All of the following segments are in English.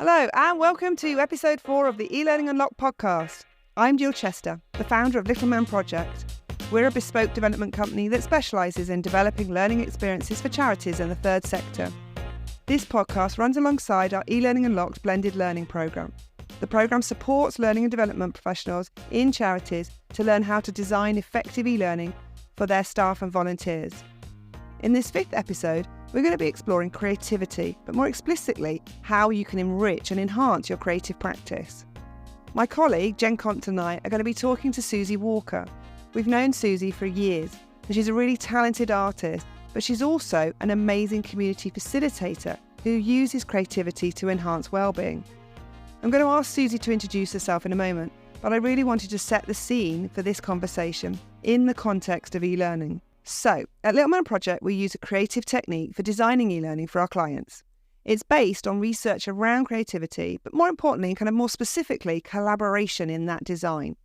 Hello and welcome to episode 4 of the E-Learning Unlocked podcast. I'm Gill, the founder of Little Man Project. We're a bespoke development company that specialises in developing learning experiences for charities in the third sector. This podcast runs alongside our E-Learning Unlocked blended learning programme. The programme supports learning and development professionals in charities to learn how to design effective e-learning for their staff and volunteers. In this 5th episode, we're going to be exploring creativity, but more explicitly, how you can enrich and enhance your creative practice. My colleague, Compton and I are going to be talking to Susie Walker. We've known Susie for years, and she's a really talented artist, but she's also an amazing community facilitator who uses creativity to enhance wellbeing. I'm going to ask Susie to introduce herself in a moment, but I really wanted to set the scene for this conversation in the context of e-learning. So, at Little Man Project, we use a creative technique for designing e-learning for our clients. It's based on research around creativity, but more importantly, and more specifically, collaboration in that design.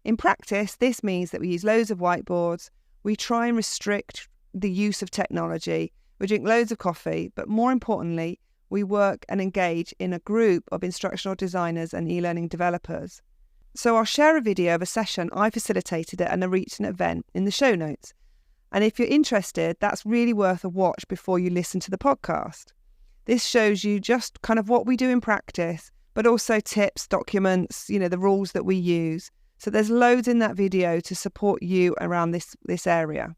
In practice, this means that we use loads of whiteboards, we try and restrict the use of technology, we drink loads of coffee, but more importantly, we work and engage in a group of instructional designers and e-learning developers. So I'll share a video of a session I facilitated at a recent event in the show notes. And if you're interested, that's really worth a watch before you listen to the podcast. This shows you just what we do in practice, but also tips, documents, the rules that we use. So there's loads in that video to support you around this area.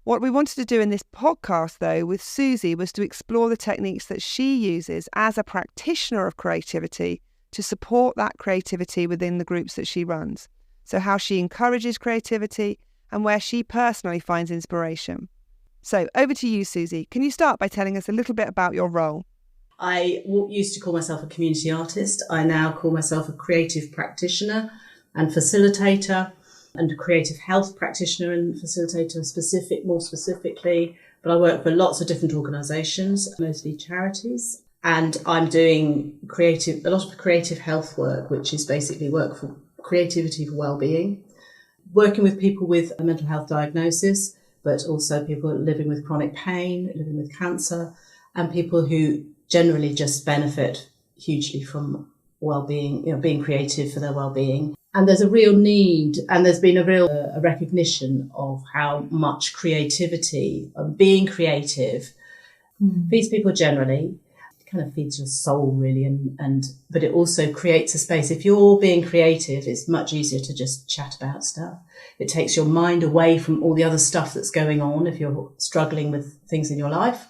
What we wanted to do in this podcast, though, with Susie was to explore the techniques that she uses as a practitioner of creativity to support that creativity within the groups that she runs. So how she encourages creativity and where she personally finds inspiration. So over to you, Susie. Can you start by telling us a little bit about your role? I used to call myself a community artist. I now call myself a creative practitioner and facilitator, and a creative health practitioner and facilitator more specifically. But I work for lots of different organisations, mostly charities. And I'm doing a lot of creative health work, which is basically work for creativity for wellbeing. Working with people with a mental health diagnosis, but also people living with chronic pain, living with cancer, and people who generally just benefit hugely from well-being, being creative for their well-being. And there's a real need, and there's been a real recognition of how much creativity, being creative, feeds people generally. Kind of feeds your soul really, but it also creates a space. If you're being creative, it's much easier to just chat about stuff. It takes your mind away from all the other stuff that's going on if you're struggling with things in your life.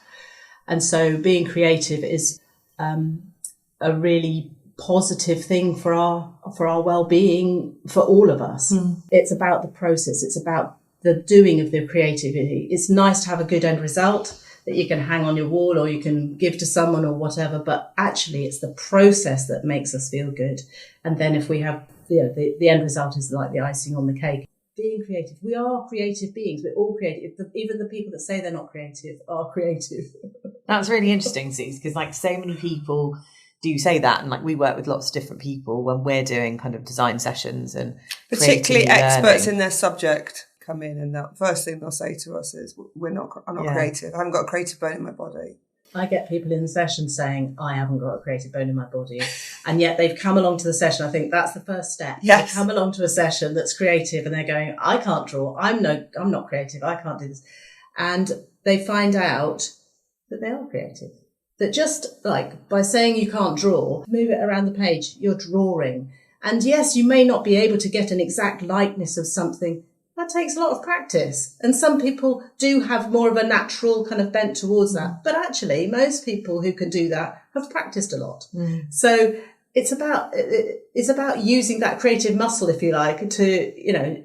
And so being creative is a really positive thing for our well-being, for all of us. It's about the process. It's about the doing of the creativity. It's nice to have a good end result that you can hang on your wall or you can give to someone or whatever, but actually it's the process that makes us feel good. And then if we have, the end result is like the icing on the cake. Being creative. We are creative beings. We're all creative. Even the people that say they're not creative are creative. That's really interesting, Suze, because so many people do say that, and we work with lots of different people when we're doing kind of design sessions, and particularly experts in their subject come in, and the first thing they'll say to us is, I'm not creative. I haven't got a creative bone in my body. I get people in the session saying, I haven't got a creative bone in my body. And yet they've come along to the session. I think that's the first step. Yes. They come along to a session that's creative and they're going, I can't draw. I'm not creative. I can't do this. And they find out that they are creative. That just by saying you can't draw, move it around the page, you're drawing. And yes, you may not be able to get an exact likeness of something. That takes a lot of practice. And some people do have more of a natural kind of bent towards that. But actually, most people who can do that have practiced a lot. So it's about using that creative muscle, if you like, to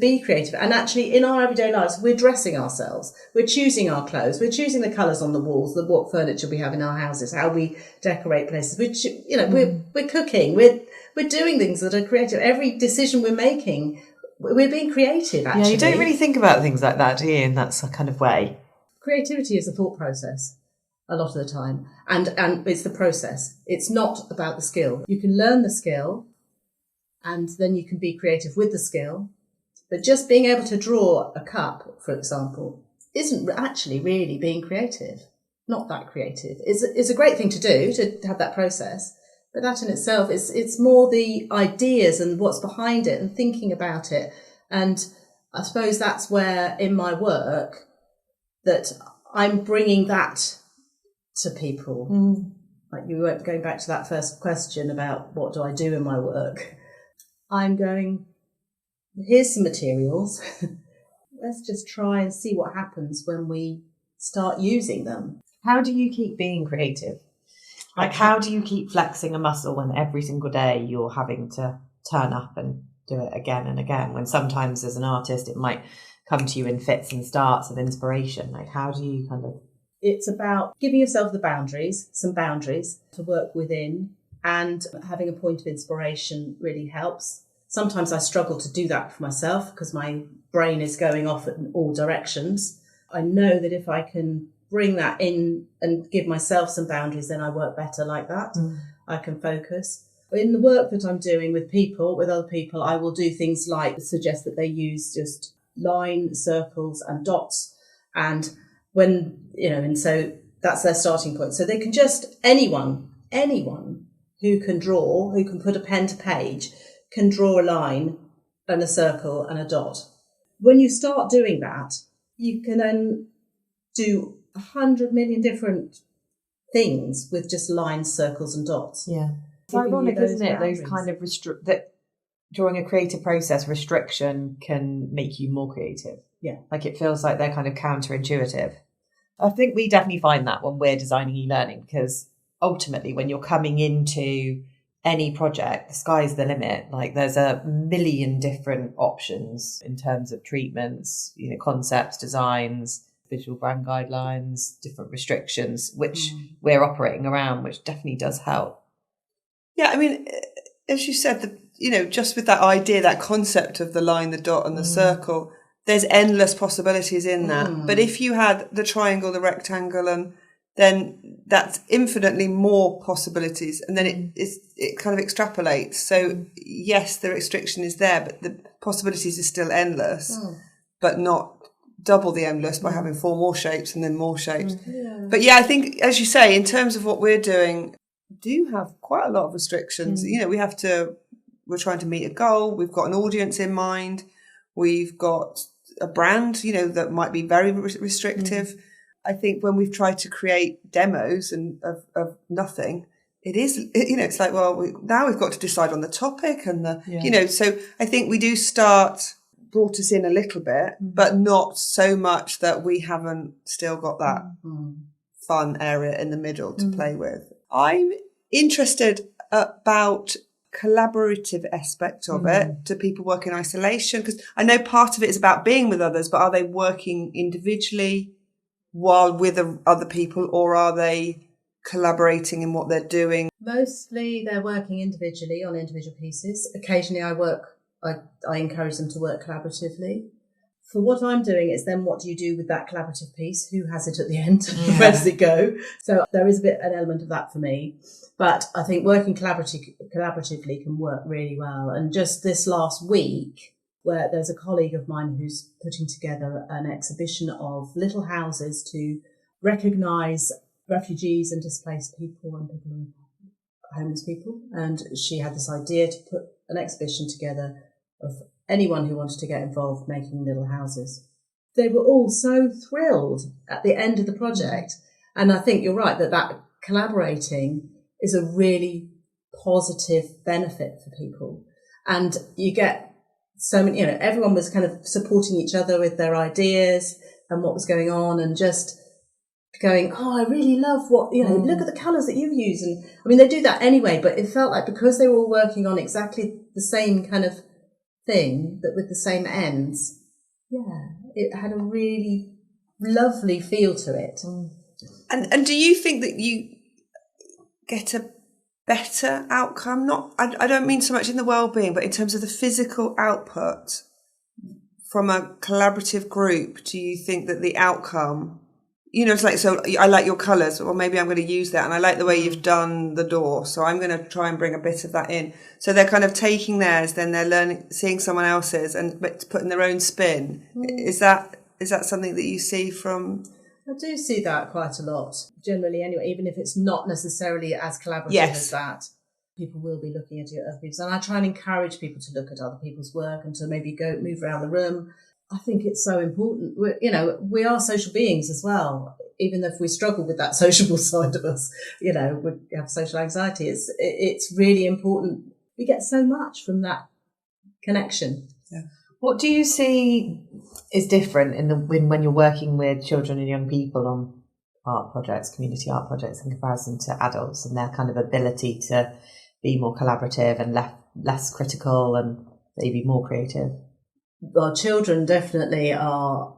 be creative. And actually, in our everyday lives, we're dressing ourselves. We're choosing our clothes. We're choosing the colours on the walls, what furniture we have in our houses, how we decorate places. We're cooking. We're doing things that are creative. Every decision we're making, we're being creative, actually. Yeah, you don't really think about things like that, do you, in that kind of way? Creativity is a thought process a lot of the time. And it's the process. It's not about the skill. You can learn the skill and then you can be creative with the skill. But just being able to draw a cup, for example, isn't actually really being creative. not that creative. It's a great thing to do, to have that process, but that in itself, it's more the ideas and what's behind it and thinking about it. And I suppose that's where in my work that I'm bringing that to people. Like you were going back to that first question about what do I do in my work. I'm going, here's some materials. Let's just try and see what happens when we start using them. How do you keep being creative? Like, how do you keep flexing a muscle when every single day you're having to turn up and do it again and again? When sometimes as an artist, it might come to you in fits and starts of inspiration. Like, how do you kind of... It's about giving yourself some boundaries to work within, and having a point of inspiration really helps. Sometimes I struggle to do that for myself because my brain is going off in all directions. I know that if I can bring that in and give myself some boundaries, then I work better like that. I can focus. In the work that I'm doing with other people, I will do things like suggest that they use just line, circles and dots. And and so that's their starting point. So they can just, anyone who can draw, who can put a pen to page, can draw a line and a circle and a dot. When you start doing that, you can then do 100 million different things with just lines, circles and dots. Yeah. It's ironic, isn't it? Those kind of that during a creative process, restriction can make you more creative. Yeah. Like it feels like they're kind of counterintuitive. I think we definitely find that when we're designing e-learning, because ultimately when you're coming into any project, the sky's the limit. Like there's a million different options in terms of treatments, concepts, designs, visual brand guidelines, different restrictions, which we're operating around, which definitely does help. Yeah, I mean, as you said, just with that idea, that concept of the line, the dot and the circle, there's endless possibilities in that. But if you had the triangle, the rectangle, and then that's infinitely more possibilities. And then it kind of extrapolates. So yes, the restriction is there, but the possibilities are still endless, but not double the endless by having 4 more shapes and then more shapes. But yeah, I think, as you say, in terms of what we're doing, do have quite a lot of restrictions. We're trying to meet a goal. We've got an audience in mind. We've got a brand, that might be very restrictive. I think when we've tried to create demos of nothing, it's like, well, now we've got to decide on the topic and so I think we do brought us in a little bit, but not so much that we haven't still got that fun area in the middle to play with. I'm interested about collaborative aspect of it. Do people work in isolation? Because I know part of it is about being with others, but are they working individually while with other people, or are they collaborating in what they're doing? Mostly they're working individually on individual pieces. Occasionally I encourage them to work collaboratively. For what I'm doing, it's then what do you do with that collaborative piece? Who has it at the end? Where does it go? So there is an element of that for me. But I think working collaboratively can work really well. And just this last week, where there's a colleague of mine who's putting together an exhibition of little houses to recognise refugees and displaced people and homeless people. And she had this idea to put an exhibition together of anyone who wanted to get involved making little houses. They were all so thrilled at the end of the project. And I think you're right that collaborating is a really positive benefit for people. And you get so many, everyone was kind of supporting each other with their ideas and what was going on, and just going, I really love what, look at the colours that you use. And I mean, they do that anyway, but it felt like because they were all working on exactly the same kind of thing, but with the same ends, it had a really lovely feel to it. And do you think that you get a better outcome? I don't mean so much in the well-being, but in terms of the physical output from a collaborative group, do you think that the outcome, it's like, so I like your colours, or maybe I'm going to use that, and I like the way you've done the door, so I'm going to try and bring a bit of that in. So they're kind of taking theirs, then they're learning, seeing someone else's and putting their own spin. Is that something that you see from... I do see that quite a lot, generally anyway, even if it's not necessarily as collaborative as that. People will be looking at other people's. And I try and encourage people to look at other people's work and to maybe move around the room. I think it's so important. We are social beings as well. Even if we struggle with that sociable side of us, we have social anxiety. It's really important. We get so much from that connection. Yeah. What do you see is different when you're working with children and young people on art projects, community art projects, in comparison to adults and their kind of ability to be more collaborative and less critical and maybe more creative? Well, children definitely are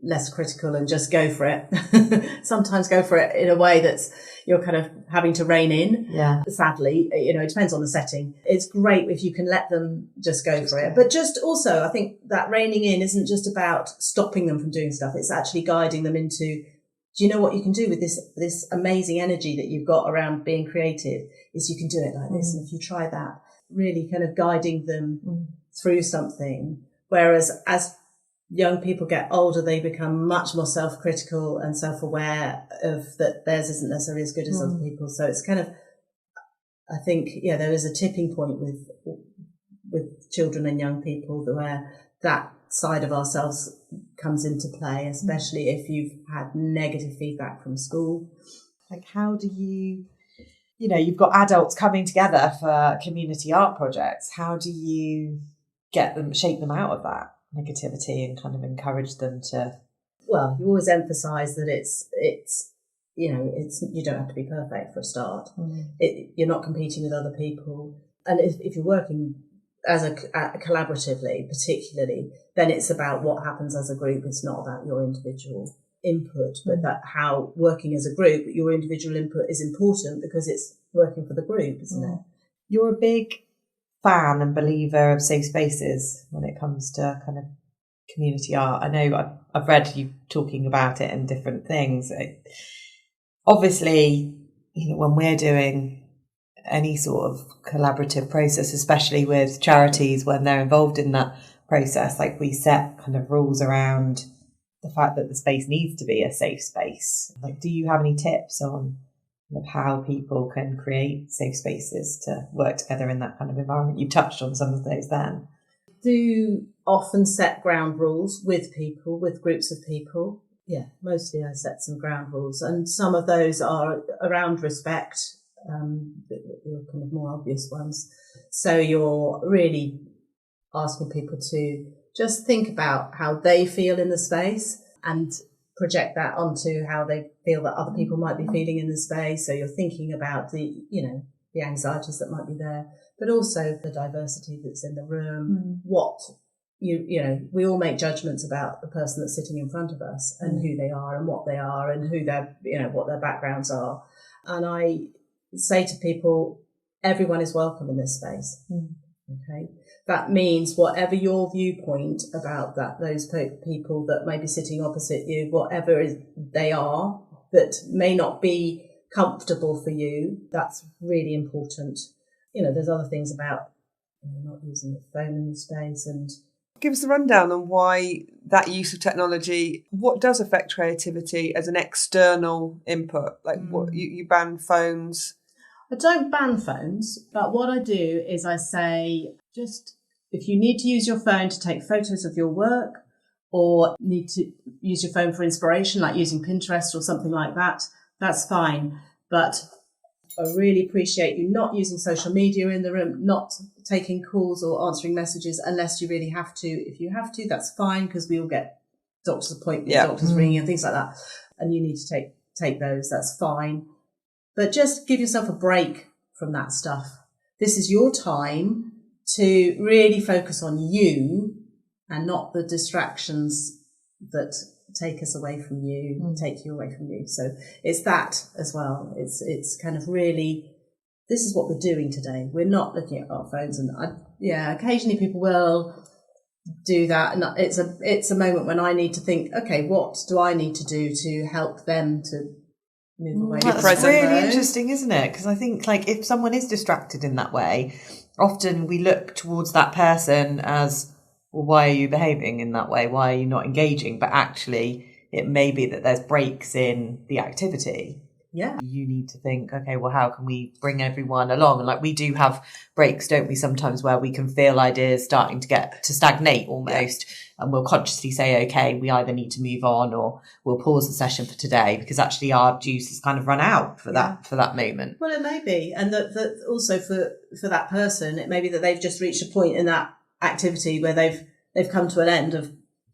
less critical and just go for it. Sometimes go for it in a way that's you're kind of having to rein in. Yeah. Sadly, it depends on the setting. It's great if you can let them just go for it. But just also, I think that reining in isn't just about stopping them from doing stuff. It's actually guiding them into, do you know what you can do with this amazing energy that you've got around being creative is you can do it like this. And if you try that, really kind of guiding them through something. Whereas as young people get older, they become much more self-critical and self-aware of that theirs isn't necessarily as good as other people's. So it's kind of, I think, there is a tipping point with children and young people where that side of ourselves comes into play, especially if you've had negative feedback from school. Like, how do you've got adults coming together for community art projects. How do you shake them out of that negativity and kind of encourage them to? Well, you always emphasise that it's you don't have to be perfect for a start. You're not competing with other people, and if you're working as collaboratively, particularly, then it's about what happens as a group. It's not about your individual input, but that how working as a group, your individual input is important because it's working for the group, isn't it? You're a big fan and believer of safe spaces when it comes to kind of community art. I know I've read you talking about it in different things. Obviously, when we're doing any sort of collaborative process, especially with charities when they're involved in that process, like we set kind of rules around the fact that the space needs to be a safe space. Like, do you have any tips on how people can create safe spaces to work together in that kind of environment? You touched on some of those then. Do often set ground rules with groups of people. Yeah, mostly I set some ground rules, and some of those are around respect, the kind of more obvious ones. So you're really asking people to just think about how they feel in the space and project that onto how they feel that other people might be feeling in the space. So you're thinking about the anxieties that might be there, but also the diversity that's in the room. What we all make judgments about the person that's sitting in front of us and who they are and what they are and who their, what their backgrounds are. And I say to people, everyone is welcome in this space. Okay. That means whatever your viewpoint about those people that may be sitting opposite you, whatever they are, that may not be comfortable for you, that's really important. There's other things about not using the phone in the space. And give us a rundown on why that use of technology, what does affect creativity as an external input? Like what you ban phones? I don't ban phones, but what I do is I say, just if you need to use your phone to take photos of your work or need to use your phone for inspiration, like using Pinterest or something like that, that's fine. But I really appreciate you not using social media in the room, not taking calls or answering messages unless you really have to. If you have to, that's fine, because we all get doctor's appointments, doctors ringing and things like that. And you need to take those, that's fine. But just give yourself a break from that stuff. This is your time to really focus on you and not the distractions that take us away from you, take you away from you. So it's that as well. It's kind of really, this is what we're doing today. We're not looking at our phones, and occasionally people will do that. And it's a moment when I need to think, okay, what do I need to do to help them to move away? That's really interesting, isn't it? Because I think if someone is distracted in that way, often we look towards that person as, well, why are you behaving in that way? Why are you not engaging? But actually, it may be that there's breaks in the activity. Yeah. You need to think, okay, well, how can we bring everyone along? And like we do have breaks, don't we, sometimes where we can feel ideas starting to get to stagnate almost. Yeah. And we'll consciously say, okay, we either need to move on or we'll pause the session for today because actually our juice has kind of run out for that moment. Well, it may be. And that also for that person, it may be that they've just reached a point in that activity where they've come to an end of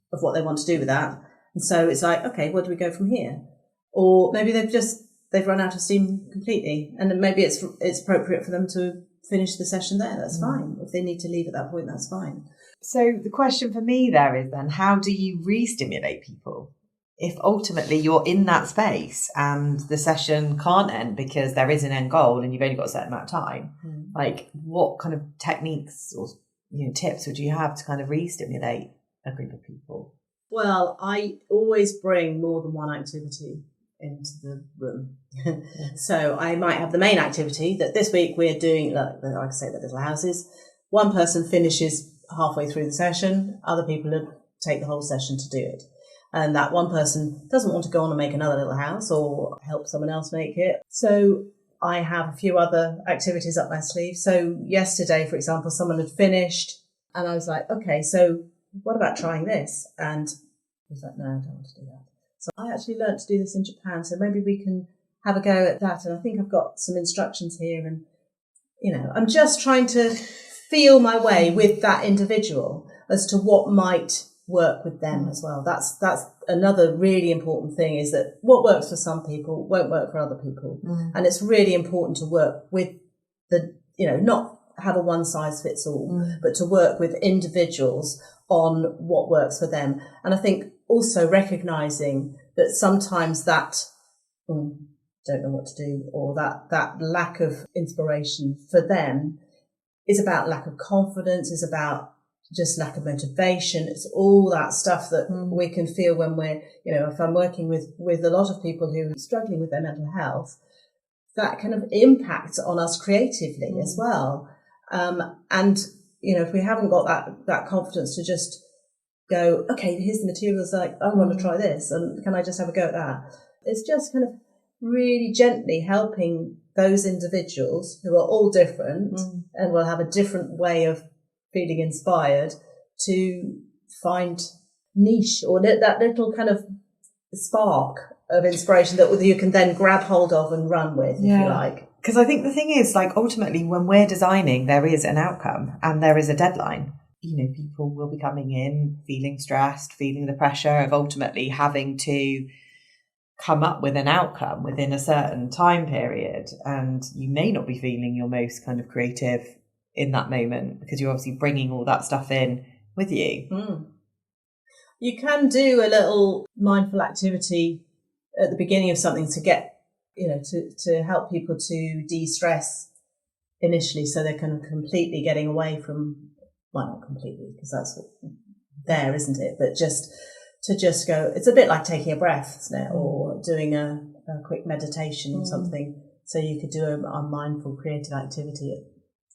what they want to do with that. And so it's like, okay, where do we go from here? Or maybe they've run out of steam completely, and then maybe it's appropriate for them to finish the session there. That's fine. If they need to leave at that point, that's fine. So the question for me there is then, how do you re-stimulate people? If ultimately you're in that space and the session can't end because there is an end goal and you've only got a certain amount of time, like what kind of techniques or tips would you have to kind of re-stimulate a group of people? Well, I always bring more than one activity into the room. So I might have the main activity that this week we're doing, like I say, the little houses. One person finishes halfway through the session, other people take the whole session to do it. And that one person doesn't want to go on and make another little house or help someone else make it. So I have a few other activities up my sleeve. So yesterday, for example, someone had finished and I was like, okay, so what about trying this? And he was like, no, I don't want to do that. So I actually learned to do this in Japan, so maybe we can have a go at that. And I think I've got some instructions here. And, I'm just trying to feel my way with that individual as to what might work with them as well. That's another really important thing, is that what works for some people won't work for other people. And it's really important to work with not have a one size fits all, but to work with individuals on what works for them. And I think also recognizing that sometimes that don't know what to do, or that lack of inspiration for them is about lack of confidence, is about just lack of motivation. It's all that stuff that we can feel when we're, if I'm working with a lot of people who are struggling with their mental health, that kind of impacts on us creatively as well. And, if we haven't got that confidence to just go, okay, here's the materials, like, I want to try this, and can I just have a go at that? It's just kind of really gently helping those individuals who are all different and will have a different way of feeling inspired to find niche or that little kind of spark of inspiration that you can then grab hold of and run with, if you like. Because I think the thing is, like, ultimately when we're designing, there is an outcome and there is a deadline. People will be coming in feeling stressed, feeling the pressure of ultimately having to come up with an outcome within a certain time period. And you may not be feeling your most kind of creative in that moment because you're obviously bringing all that stuff in with you. You can do a little mindful activity at the beginning of something to get, to help people to de-stress initially, so they're kind of completely getting away from, well, not completely, because that's there, isn't it? But just to go, it's a bit like taking a breath, isn't it? Or doing a quick meditation or something. So you could do a mindful creative activity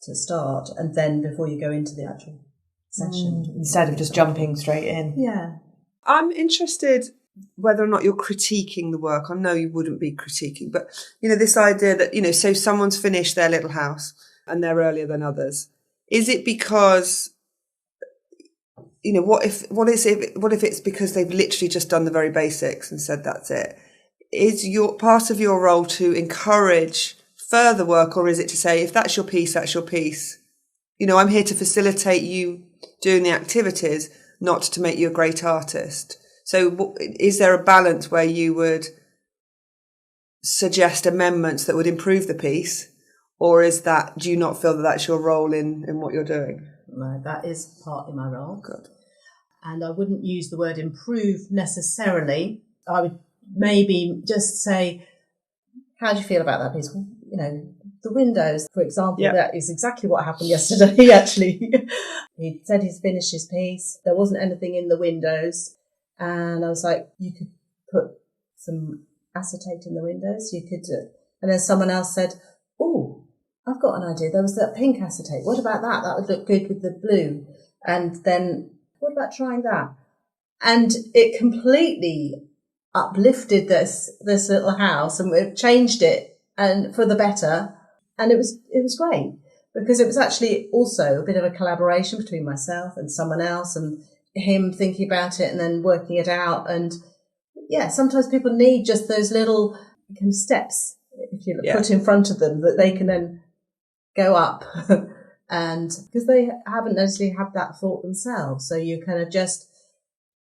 to start, and then before you go into the actual session. Instead of just jumping straight in. Yeah. I'm interested whether or not you're critiquing the work. I know you wouldn't be critiquing, but, this idea that, so someone's finished their little house and they're earlier than others. Is it because, what if it's because they've literally just done the very basics and said that's it? Is your part of your role to encourage further work, or is it to say, if that's your piece, that's your piece? I'm here to facilitate you doing the activities, not to make you a great artist. So is there a balance where you would suggest amendments that would improve the piece, or do you not feel that that's your role in what you're doing? No, that is partly my role. Good. And I wouldn't use the word improve necessarily. I would maybe just say, how do you feel about that piece? The windows, for example, that is exactly what happened yesterday, actually. He said he's finished his piece. There wasn't anything in the windows. And I was like, you could put some acetate in the windows. You could, and then someone else said, oh, I've got an idea. There was that pink acetate. What about that? That would look good with the blue. And then what about trying that? And it completely uplifted this little house, and we've changed it and for the better. And it was great, because it was actually also a bit of a collaboration between myself and someone else, and him thinking about it and then working it out. And yeah, sometimes people need just those little kind of steps, if you put in front of them, that they can then go up. And because they haven't necessarily had that thought themselves, so you kind of just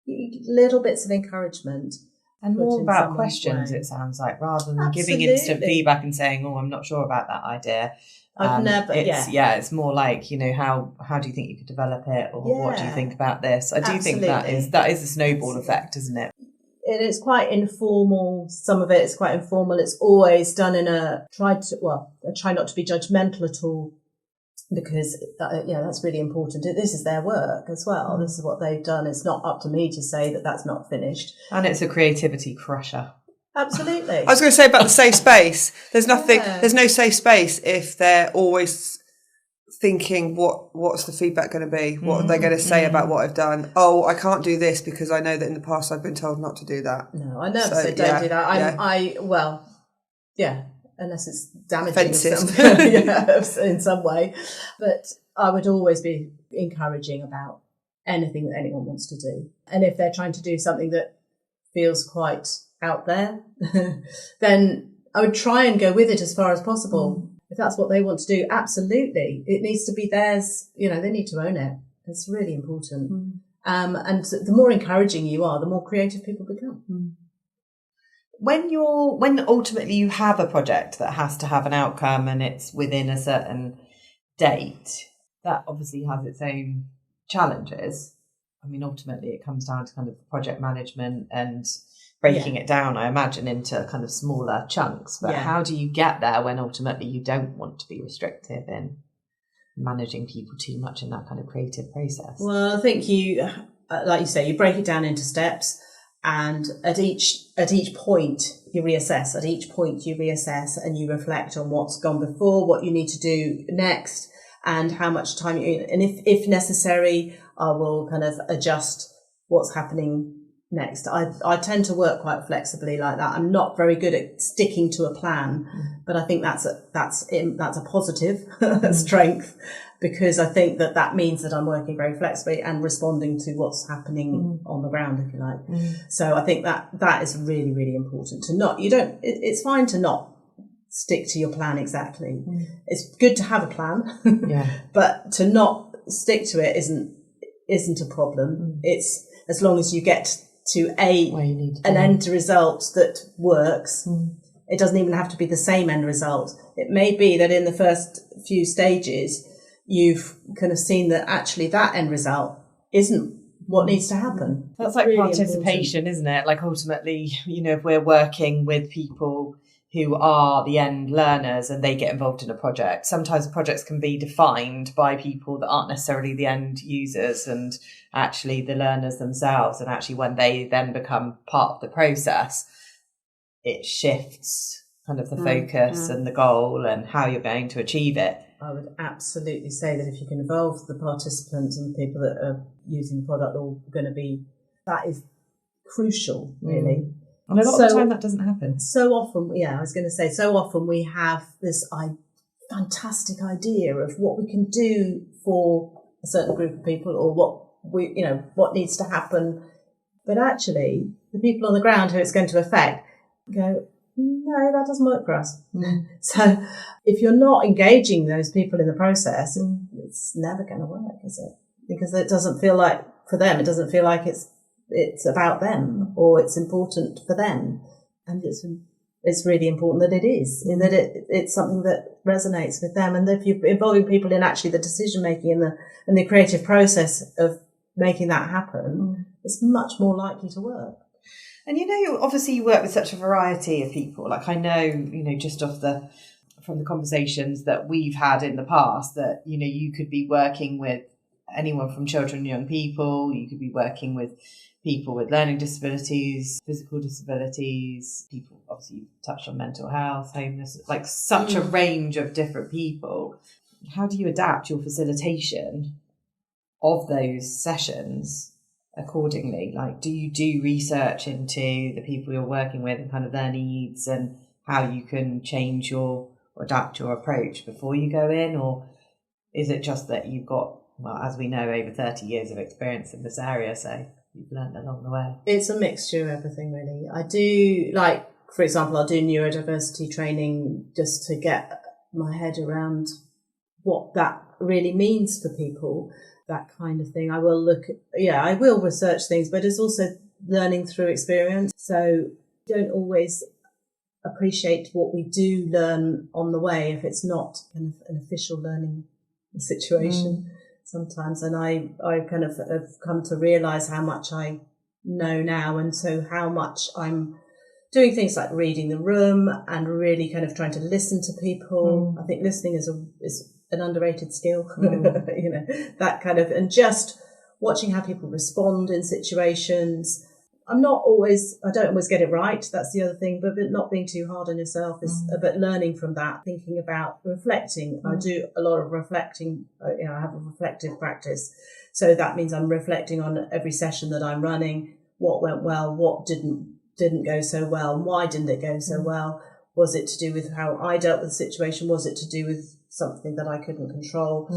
little bits of encouragement. And more about questions, it sounds like, rather than giving instant feedback and saying, "Oh, I'm not sure about that idea." It's more like, how do you think you could develop it, or what do you think about this? I do think that is a snowball effect, isn't it? It is quite informal. Some of it is quite informal. It's always done in I try not to be judgmental at all, because that's really important. This is their work as well. This is what they've done. It's not up to me to say that that's not finished. And it's a creativity crusher. Absolutely. I was going to say about the safe space. There's nothing. Yeah. There's no safe space if they're always thinking, what's the feedback going to be? What are they going to say about what I've done? Oh, I can't do this because I know that in the past I've been told not to do that. No, I never said don't do that. Unless it's damaging in some way. But I would always be encouraging about anything that anyone wants to do. And if they're trying to do something that feels quite out there, then I would try and go with it as far as possible. If that's what they want to do, absolutely. It needs to be theirs. They need to own it. It's really important. And the more encouraging you are, the more creative people become. When ultimately you have a project that has to have an outcome and it's within a certain date, that obviously has its own challenges. I mean, ultimately it comes down to kind of project management and breaking it down, I imagine, into kind of smaller chunks. But how do you get there when ultimately you don't want to be restrictive in managing people too much in that kind of creative process? Well, I think you, like you say, you break it down into steps. And at each point you reassess. At each point you reassess and you reflect on what's gone before, what you need to do next, and how much time and if necessary, I will kind of adjust what's happening next. I tend to work quite flexibly like that. I'm not very good at sticking to a plan, but I think that's a positive strength, because I think that means that I'm working very flexibly and responding to what's happening on the ground, if you like. So I think that is really, really important to not. It's fine to not stick to your plan exactly. It's good to have a plan, but to not stick to it isn't a problem. It's as long as you get to an end result that works. It doesn't even have to be the same end result. It may be that in the first few stages you've kind of seen that actually that end result isn't what needs to happen. That's like really participation, isn't it? Like ultimately, if we're working with people who are the end learners and they get involved in a project, sometimes projects can be defined by people that aren't necessarily the end users and actually the learners themselves. And actually when they then become part of the process, it shifts kind of the focus and the goal and how you're going to achieve it. I would absolutely say that if you can involve the participants and the people that are using the product, that is crucial, really. And a lot of the time that doesn't happen. So often we have this fantastic idea of what we can do for a certain group of people, or what needs to happen. But actually, the people on the ground who it's going to affect go, no, that doesn't work for us. So if you're not engaging those people in the process, it's never going to work, is it? Because it doesn't feel like, for them, it doesn't feel like it's about them or it's important for them. And it's really important that it is, in that it's something that resonates with them. And if you're involving people in actually the decision making and the creative process of making that happen, it's much more likely to work. And obviously you work with such a variety of people. Like I know, just from the conversations that we've had in the past, that, you could be working with anyone from children and young people. You could be working with people with learning disabilities, physical disabilities, people, obviously you touched on mental health, homeless, like such a range of different people. How do you adapt your facilitation of those sessions accordingly? Like, do you do research into the people you're working with and kind of their needs and how you can change or adapt your approach before you go in? Or is it just that you've got, well, as we know, over 30 years of experience in this area, so you've learned along the way? It's a mixture of everything, really. I do, like, for example, I'll do neurodiversity training just to get my head around what that really means for people, that kind of thing. I will I will research things, but it's also learning through experience. So don't always appreciate what we do learn on the way if it's not an official learning situation sometimes. And I kind of have come to realise how much I know now, and so how much I'm doing things like reading the room and really kind of trying to listen to people. I think listening is an underrated skill, you know, that kind of, and just watching how people respond in situations. I don't always get it right. That's the other thing, but not being too hard on yourself is, but learning from that, thinking about reflecting. I do a lot of reflecting. You know, I have a reflective practice. So that means I'm reflecting on every session that I'm running. What went well, what didn't go so well, and why didn't it go so well? Was it to do with how I dealt with the situation? Was it to do with something that I couldn't control?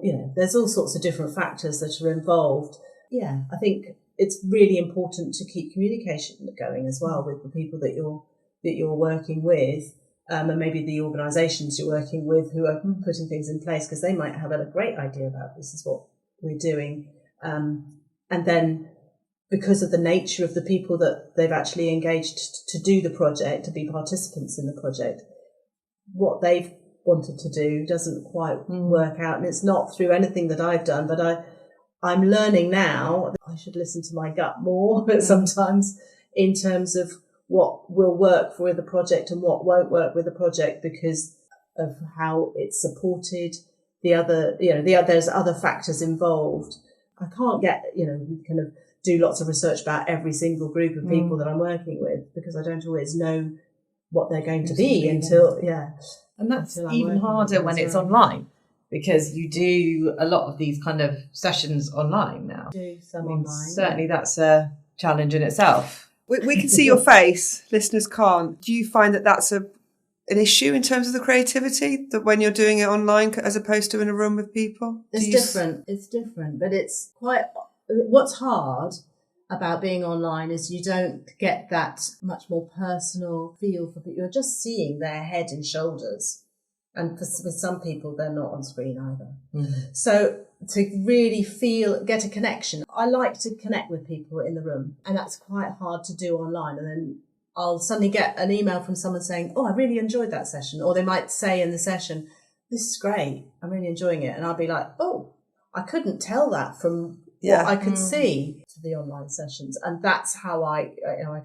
You know, there's all sorts of different factors that are involved. Yeah, I think it's really important to keep communication going as well with the people that you're working with, and maybe the organisations you're working with who are putting things in place, because they might have a great idea about this is what we're doing, and then, because of the nature of the people that they've actually engaged to do the project, to be participants in the project, what they've wanted to do doesn't quite work out. And it's not through anything that I've done, but I'm learning now that I should listen to my gut more sometimes in terms of what will work with the project and what won't work with the project because of how it's supported. There's other factors involved. I can't get, kind of do lots of research about every single group of people that I'm working with, because I don't always know what they're going to be until. And that's even harder when it's online, because you do a lot of these kind of sessions online now. Do some online. Certainly that's a challenge in itself. We can see your face, listeners can't. Do you find that that's an issue in terms of the creativity, that when you're doing it online as opposed to in a room with people? It's different, but it's quite... What's hard about being online is you don't get that much more personal feel for people. You're just seeing their head and shoulders. And with some people, they're not on screen either. So to really get a connection, I like to connect with people in the room. And that's quite hard to do online. And then I'll suddenly get an email from someone saying, oh, I really enjoyed that session. Or they might say in the session, this is great, I'm really enjoying it. And I'll be like, oh, I couldn't tell that from what I could see to the online sessions. And that's how I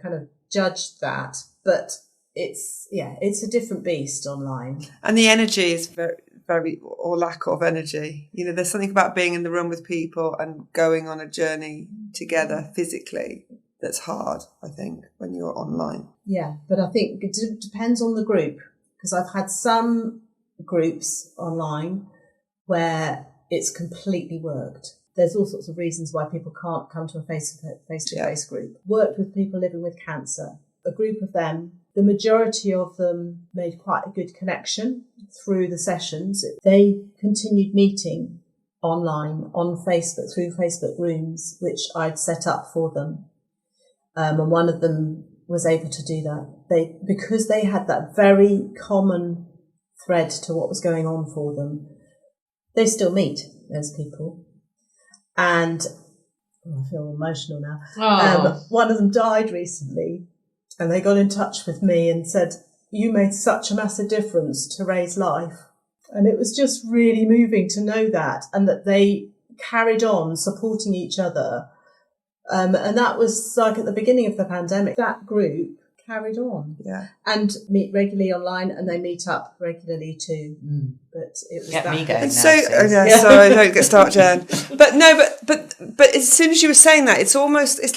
kind of judged that. But it's a different beast online. And the energy is very, very, or lack of energy. There's something about being in the room with people and going on a journey together physically that's hard, I think, when you're online. Yeah, but I think it depends on the group, because I've had some groups online where it's completely worked. There's all sorts of reasons why people can't come to a face-to-face group. Worked with people living with cancer. A group of them, the majority of them made quite a good connection through the sessions. They continued meeting online on Facebook, through Facebook rooms, which I'd set up for them. And one of them was able to do that. Because they had that very common thread to what was going on for them, they still meet as people. And I feel emotional now. One of them died recently, and they got in touch with me and said, you made such a massive difference to Ray's life. And it was just really moving to know that, and that they carried on supporting each other. And that was like at the beginning of the pandemic. That group carried on and meet regularly online, and they meet up regularly too. But it was me going now, so I don't get started, Jen. But as soon as you were saying that, it's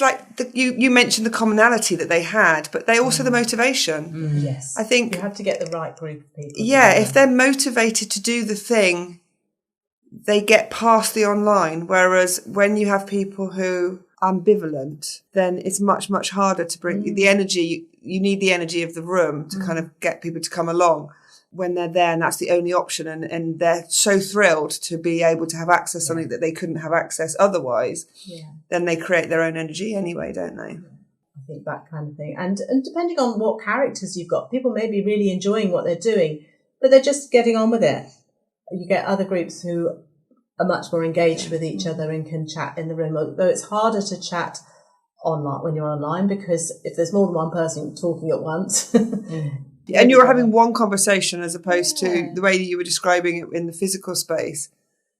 like you mentioned the commonality that they had, but they also the motivation. Yes, I think you have to get the right group of people. Yeah, if they're motivated to do the thing, they get past the online. Whereas when you have people who ambivalent, then it's much, much harder to bring the energy. You need the energy of the room to kind of get people to come along when they're there, and that's the only option. And they're so thrilled to be able to have access to something that they couldn't have access otherwise. Then they create their own energy anyway, don't they? I think that kind of thing. And depending on what characters you've got, people may be really enjoying what they're doing, but they're just getting on with it. You get other groups who are much more engaged with each other and can chat in the room, although it's harder to chat online when you're online, because if there's more than one person talking at once. And you're having one conversation as opposed to the way that you were describing it in the physical space.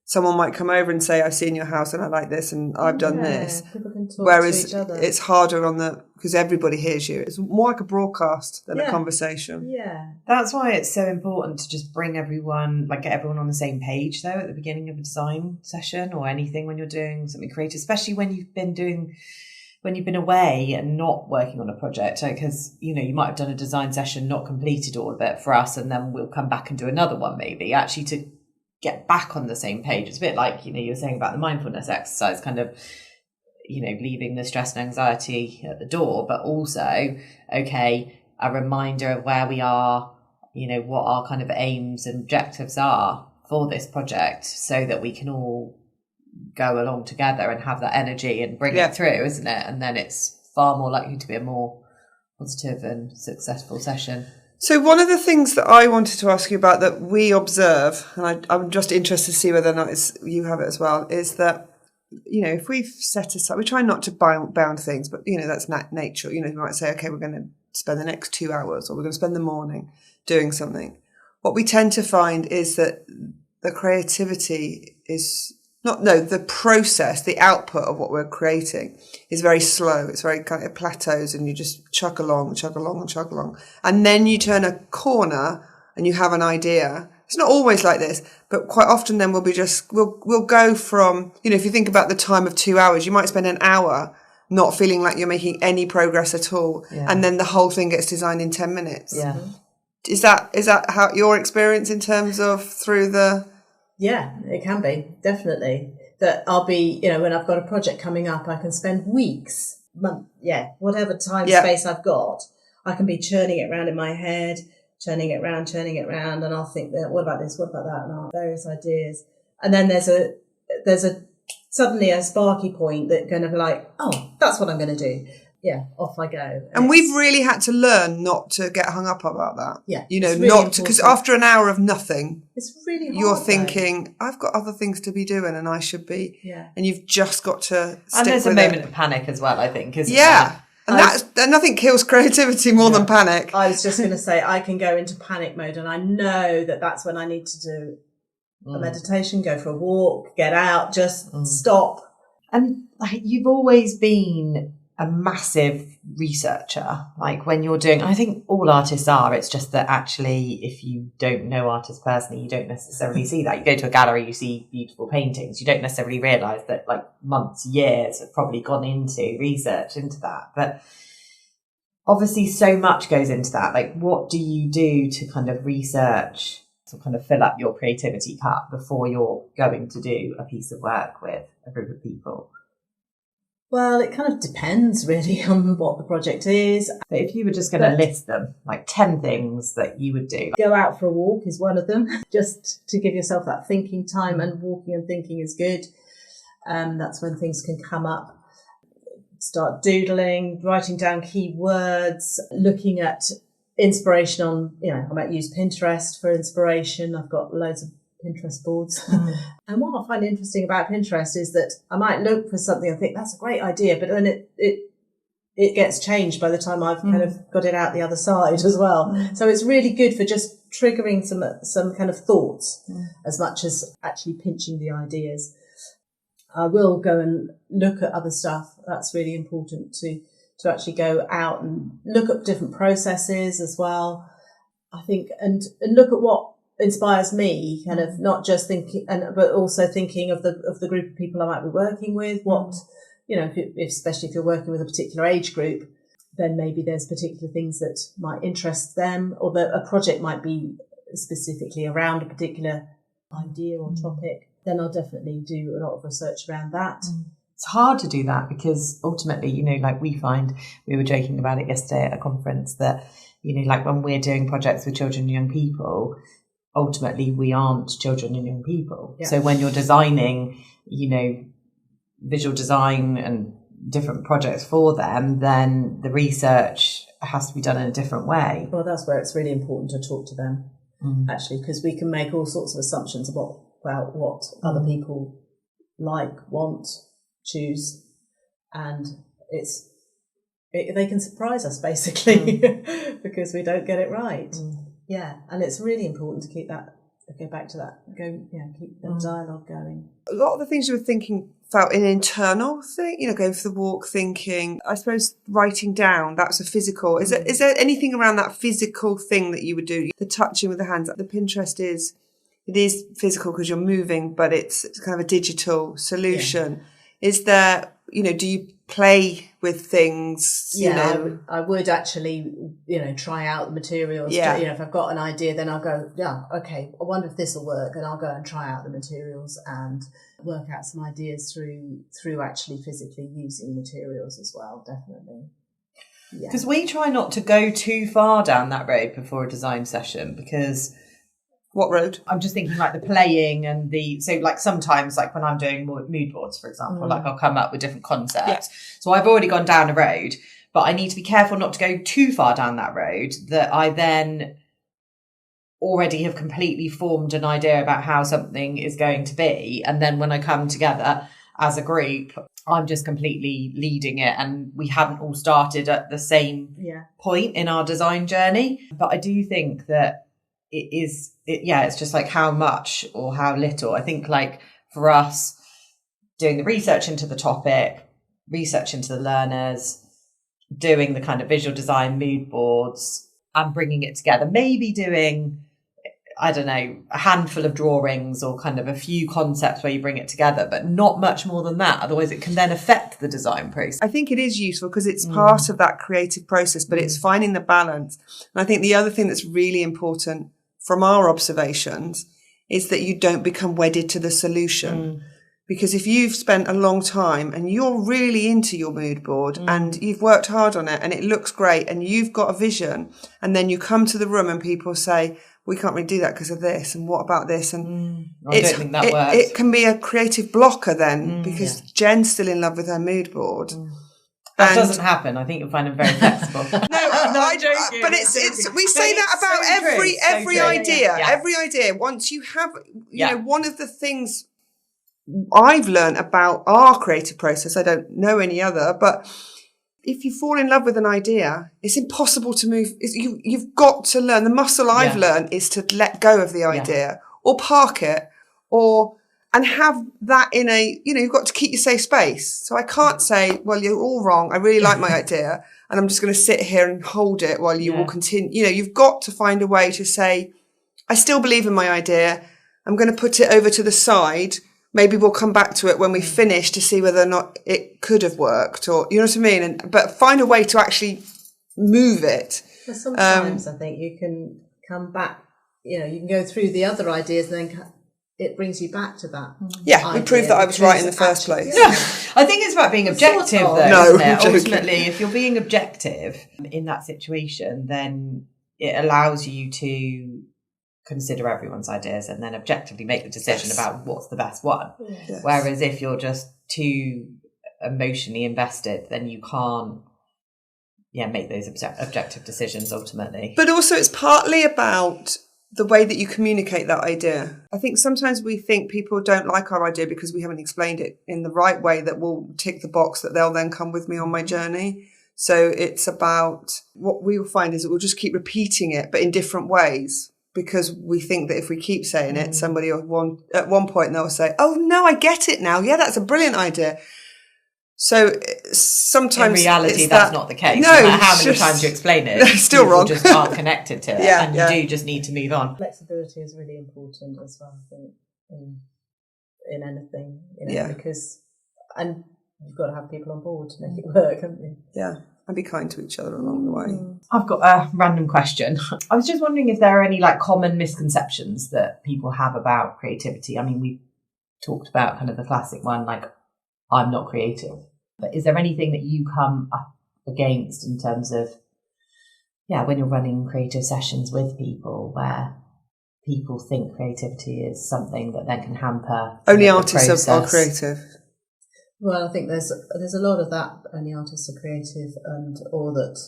Someone might come over and say, I've seen your house and I like this and I've done this. People can talk Whereas to each other. it's harder because everybody hears you. It's more like a broadcast than a conversation. Yeah. That's why it's so important to just bring everyone, like get everyone on the same page though at the beginning of a design session or anything when you're doing something creative, especially when you've been away and not working on a project, because you might have done a design session, not completed all of it for us, and then we'll come back and do another one maybe, actually to get back on the same page. It's a bit like you were saying about the mindfulness exercise, kind of leaving the stress and anxiety at the door, but also a reminder of where we are, what our kind of aims and objectives are for this project, so that we can all go along together and have that energy and bring it through, isn't it? And then it's far more likely to be a more positive and successful session. So one of the things that I wanted to ask you about that we observe, and I'm just interested to see whether or not you have it as well, is that, if we've set aside, we try not to bound things, but, that's nature. You might say, okay, we're going to spend the next 2 hours or we're going to spend the morning doing something. What we tend to find is that the creativity is... the process, the output of what we're creating is very slow. It's very kind of plateaus and you just chug along. And then you turn a corner and you have an idea. It's not always like this, but quite often then we'll go from, if you think about the time of 2 hours, you might spend an hour not feeling like you're making any progress at all. Yeah. And then the whole thing gets designed in 10 minutes. Yeah. Is that how your experience in terms of through the... Yeah, it can be, definitely. That I'll be, when I've got a project coming up, I can spend weeks, whatever time space I've got, I can be churning it around in my head, turning it around, and I'll think, what about this, what about that, and I'll have various ideas. And then there's a suddenly a sparky point that kind of like, oh, that's what I'm going to do. Yeah, off I go. And we've really had to learn not to get hung up about that. Yeah. Really not to, because after an hour of nothing, it's really hard, you're thinking, I've got other things to be doing and I should be. Yeah. And you've just got to stick And there's with a moment of panic as well, I think, isn't there? And nothing kills creativity more than panic. I was just going to say, I can go into panic mode and I know that that's when I need to do a meditation, go for a walk, get out, just stop. And you've always been a massive researcher, like when you're doing, I think all artists are, it's just that actually if you don't know artists personally, you don't necessarily see that. You go to a gallery, you see beautiful paintings, you don't necessarily realise that like months, years have probably gone into research into that. But obviously so much goes into that. Like what do you do to kind of research, to kind of fill up your creativity cup before you're going to do a piece of work with a group of people? Well, it kind of depends really on what the project is. But if you were just going to list them, like 10 things that you would do. Go out for a walk is one of them, just to give yourself that thinking time, and walking and thinking is good. That's when things can come up. Start doodling, writing down keywords, looking at inspiration on, I might use Pinterest for inspiration. I've got loads of Pinterest boards. And what I find interesting about Pinterest is that I might look for something and think that's a great idea, but then it gets changed by the time I've kind of got it out the other side as well. So it's really good for just triggering some kind of thoughts as much as actually pinching the ideas. I will go and look at other stuff. That's really important to actually go out and look at different processes as well, I think, and look at what inspires me, kind of not just thinking, but also thinking of the group of people I might be working with. What, especially if you're working with a particular age group, then maybe there's particular things that might interest them, or that a project might be specifically around a particular idea or topic. Then I'll definitely do a lot of research around that. it's hard to do that because ultimately, you know, like we find, we were joking about it yesterday at a conference, that, you know, like when we're doing projects with children and young people, ultimately we aren't children and young people. Yeah. So when you're designing, you know, visual design and different projects for them, then the research has to be done in a different way. Well, that's where it's really important to talk to them, actually, because we can make all sorts of assumptions about what other people like, want, choose, and they can surprise us basically because we don't get it right. Yeah, and it's really important to keep that, go back to that, keep the dialogue going. A lot of the things you were thinking felt an internal thing, you know, going for the walk, thinking, I suppose writing down, that's a physical. Is there anything around that physical thing that you would do? The touching with the hands, the Pinterest it is physical because you're moving, but it's kind of a digital solution. Yeah. Is there, you know, do you play with things? You know? I would actually, you know, try out the materials. Yeah. You know, if I've got an idea, then I'll go, okay, I wonder if this will work, and I'll go and try out the materials and work out some ideas through actually physically using materials as well, definitely. Because we try not to go too far down that road before a design session, because... What road? I'm just thinking like the playing and so like sometimes like when I'm doing mood boards, for example, like I'll come up with different concepts. Yeah. So I've already gone down a road, but I need to be careful not to go too far down that road that I then already have completely formed an idea about how something is going to be. And then when I come together as a group, I'm just completely leading it, and we haven't all started at the same point in our design journey. But I do think that it's just like how much or how little. I think like for us, doing the research into the topic, research into the learners, doing the kind of visual design mood boards and bringing it together, maybe doing, I don't know, a handful of drawings or kind of a few concepts where you bring it together, but not much more than that. Otherwise it can then affect the design process. I think it is useful because it's part of that creative process, but it's finding the balance. And I think the other thing that's really important from our observations is that you don't become wedded to the solution. Because if you've spent a long time and you're really into your mood board and you've worked hard on it and it looks great and you've got a vision, and then you come to the room and people say, we can't really do that because of this, and what about this? And I don't think that works. It can be a creative blocker then because Jen's still in love with her mood board. That doesn't happen. I think you'll find them very flexible. I'm joking. But we say that about every idea. Yeah. Every idea. Once you have, you know, one of the things I've learned about our creative process, I don't know any other, but if you fall in love with an idea, it's impossible to move. You've got to learn. The muscle I've learned is to let go of the idea or park it and have that in you've got to keep your safe space. So I can't say, well, you're all wrong. I really like my idea and I'm just going to sit here and hold it while you will continue. You know, you've got to find a way to say, I still believe in my idea. I'm going to put it over to the side. Maybe we'll come back to it when we finish to see whether or not it could have worked, or, you know what I mean? But find a way to actually move it. Well, sometimes I think you can come back, you know, you can go through the other ideas and then it brings you back to that. Yeah, we proved that I was right in the first place. Yeah. I think it's about being objective, though, isn't it? Ultimately, if you're being objective in that situation, then it allows you to consider everyone's ideas and then objectively make the decision about what's the best one. Yes. Whereas if you're just too emotionally invested, then you can't make those objective decisions ultimately. But also it's partly about the way that you communicate that idea. I think sometimes we think people don't like our idea because we haven't explained it in the right way that will tick the box that they'll then come with me on my journey. So it's about, what we will find is that we'll just keep repeating it, but in different ways, because we think that if we keep saying it, somebody at one point they'll say, oh no, I get it now. Yeah, that's a brilliant idea. So sometimes in reality, that's not the case. No, no matter how many times you explain it, still wrong. Just aren't connected to it, and you do just need to move on. Flexibility is really important as well, I think, in anything, you know, because and you've got to have people on board to make it work, haven't you? Yeah, and be kind to each other along the way. I've got a random question. I was just wondering if there are any like common misconceptions that people have about creativity. I mean, we talked about kind of the classic one, like, I'm not creative. But is there anything that you come up against in terms of, when you're running creative sessions with people where people think creativity is something that then can hamper only artists are creative? Well, I think there's a lot of that. Only artists are creative, or that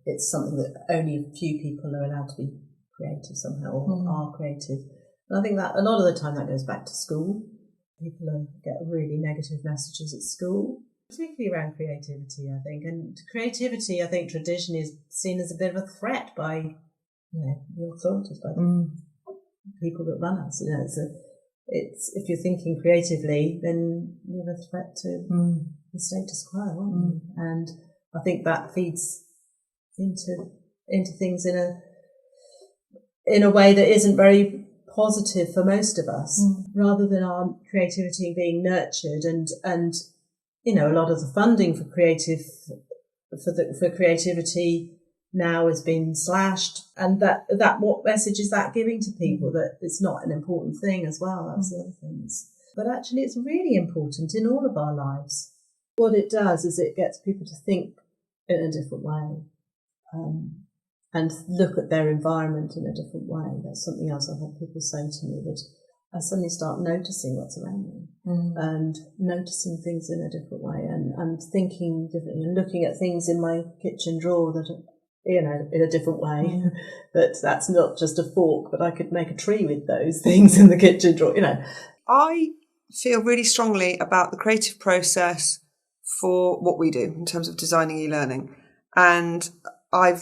it's something that only a few people are allowed to be creative somehow, or are creative. And I think that a lot of the time that goes back to school. People get really negative messages at school, particularly around creativity, I think. And creativity, I think, traditionally is seen as a bit of a threat by, the authorities, by the people that run us. It's if you're thinking creatively, then you're a threat to the status quo, aren't you? And I think that feeds into things in a way that isn't very positive for most of us, rather than our creativity being nurtured and a lot of the funding for creativity now has been slashed, and that what message is that giving to people, that it's not an important thing as well? That's the other things. But actually it's really important in all of our lives. What it does is it gets people to think in a different way, and look at their environment in a different way. That's something else I've had people say to me, that I suddenly start noticing what's around me and noticing things in a different way, and thinking differently, and looking at things in my kitchen drawer that are, in a different way. That's not just a fork, but I could make a tree with those things in the kitchen drawer, I feel really strongly about the creative process for what we do in terms of designing e-learning. And I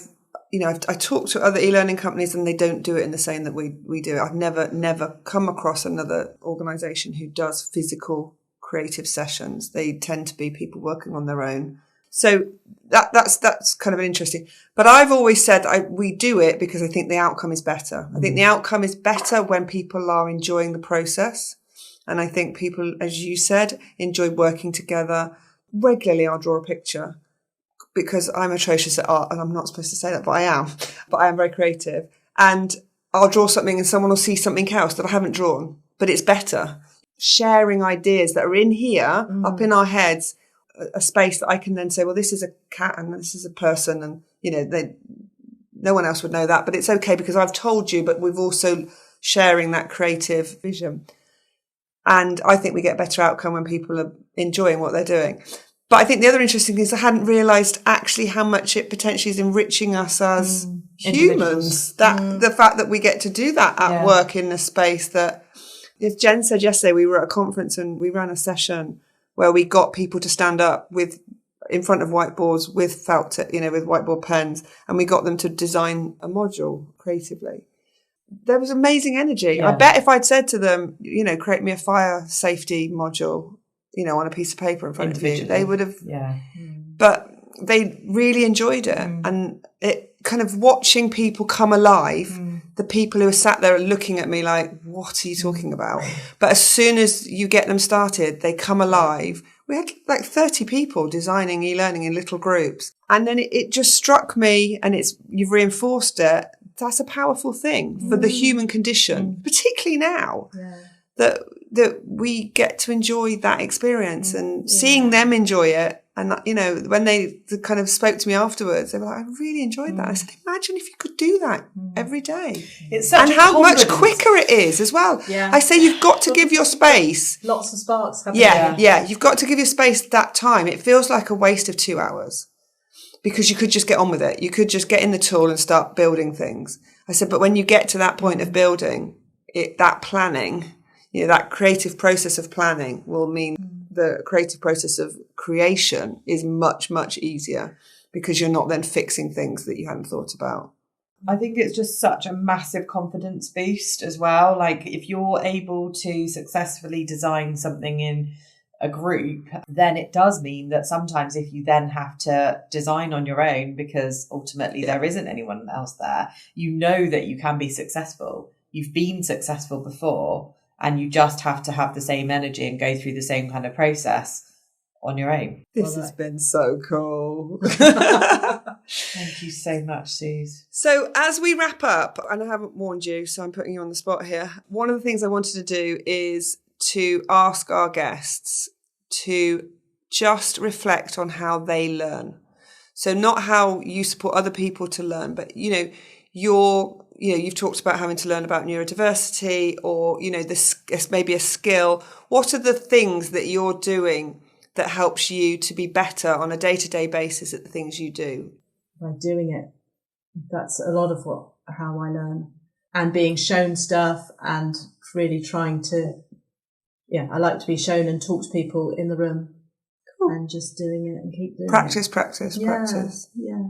talk to other e-learning companies and they don't do it in the same that we do it. I've never come across another organisation who does physical creative sessions. They tend to be people working on their own. So that's kind of interesting. But I've always said we do it because I think the outcome is better. I think the outcome is better when people are enjoying the process. And I think people, as you said, enjoy working together. Regularly I'll draw a picture, because I'm atrocious at art, and I'm not supposed to say that, but I am. But I am very creative. And I'll draw something and someone will see something else that I haven't drawn, but it's better. Sharing ideas that are in here, up in our heads, a space that I can then say, well, this is a cat and this is a person, and, no one else would know that, but it's okay because I've told you, but we've also sharing that creative vision. And I think we get a better outcome when people are enjoying what they're doing. But I think the other interesting thing is I hadn't realised actually how much it potentially is enriching us as humans. That the fact that we get to do that at work in a space that, as Jen said yesterday, we were at a conference and we ran a session where we got people to stand up in front of whiteboards with felt, with whiteboard pens, and we got them to design a module creatively. There was amazing energy. Yeah. I bet if I'd said to them, create me a fire safety module, on a piece of paper in front of you, they would have. Yeah. But they really enjoyed it. And it kind of watching people come alive, the people who are sat there looking at me like, what are you talking about? But as soon as you get them started, they come alive. We had like 30 people designing e-learning in little groups. And then it just struck me, and you've reinforced it. That's a powerful thing for the human condition, particularly now, that we get to enjoy that experience and seeing them enjoy it. And, when they kind of spoke to me afterwards, they were like, I really enjoyed that. I said, imagine if you could do that every day. It's such and how much quicker it is as well. Yeah. I say you've got to give your space. Lots of sparks. You've got to give your space that time. It feels like a waste of 2 hours. Because you could just get on with it. You could just get in the tool and start building things. I said, but when you get to that point of building, that planning, that creative process of planning will mean the creative process of creation is much, much easier, because you're not then fixing things that you hadn't thought about. I think it's just such a massive confidence boost as well. Like if you're able to successfully design something in a group, then it does mean that sometimes if you then have to design on your own, because ultimately there isn't anyone else there, that you can be successful. You've been successful before, and you just have to have the same energy and go through the same kind of process on your own. This has been so cool. Thank you so much, Suze. So as we wrap up, and I haven't warned you, so I'm putting you on the spot here, one of the things I wanted to do is to ask our guests to just reflect on how they learn. So not how you support other people to learn, but, you've talked about having to learn about neurodiversity or, this maybe a skill. What are the things that you're doing that helps you to be better on a day-to-day basis at the things you do? By doing it. That's a lot of how I learn. And being shown stuff and really trying to, I like to be shown and talk to people in the room. Cool. And just doing it and keep doing practice, it. Practice. Yeah.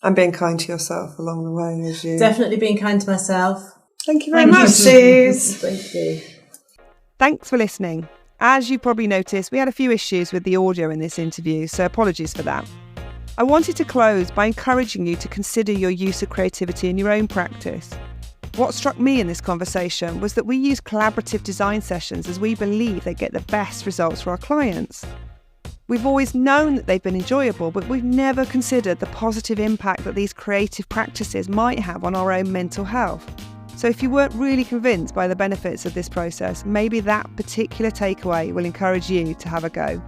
And being kind to yourself along the way as you... Definitely being kind to myself. Thank you very much, Suze. Thank you. Thanks for listening. As you probably noticed, we had a few issues with the audio in this interview, so apologies for that. I wanted to close by encouraging you to consider your use of creativity in your own practice. What struck me in this conversation was that we use collaborative design sessions as we believe they get the best results for our clients. We've always known that they've been enjoyable, but we've never considered the positive impact that these creative practices might have on our own mental health. So if you weren't really convinced by the benefits of this process, maybe that particular takeaway will encourage you to have a go.